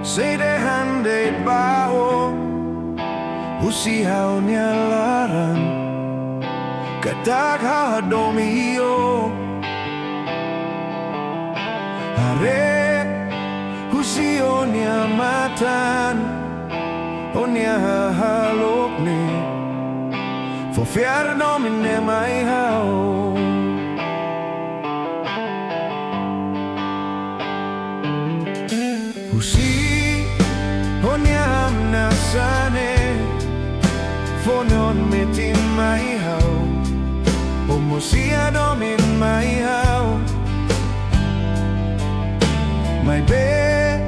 Say de hande bao Usihaw niya laran Katagha domiyo Hare Usiyo niya matan O niya hahalok ni For fjärde domin är mig här Usi hon jag hamnar sane Får någon mitt i mig här Och musia domin mig här Mig be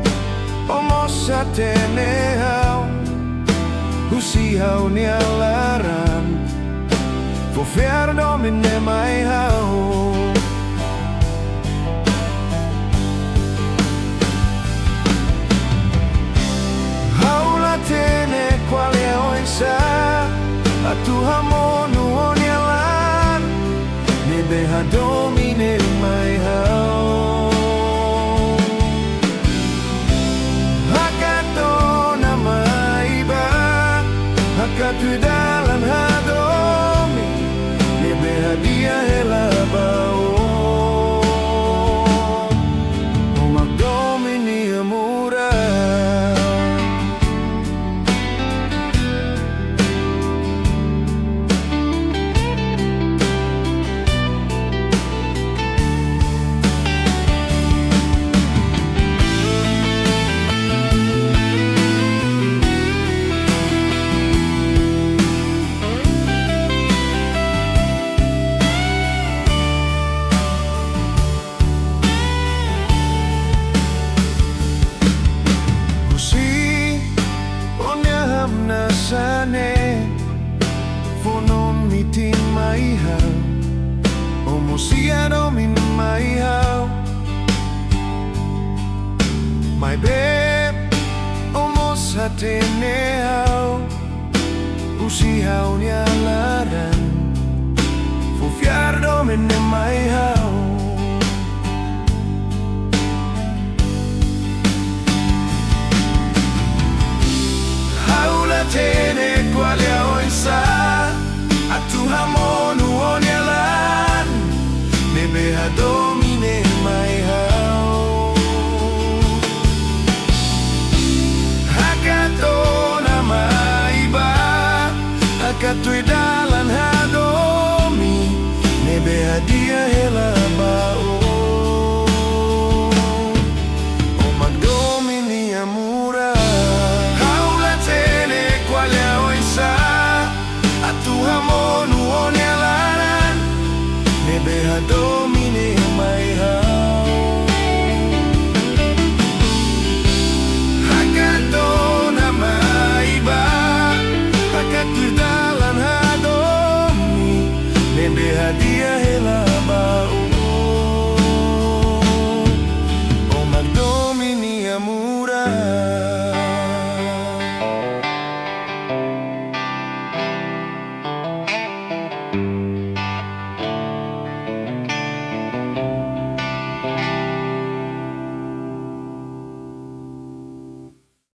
om oss att den är här Usi hon jag läran For fjärde domin är mig här Haula tene quale oisa A tu hamonu on yalan Ne beha domine mai hao Hakato na mai ba Hakatu dalan hadomi Ne beha dia hela bao Murak Domin ia Murak Sane Fonon mitin mai hao O musia domin mai hao Mai be O mosa tene hao Usi hao nia laran For fjärde domin mai hao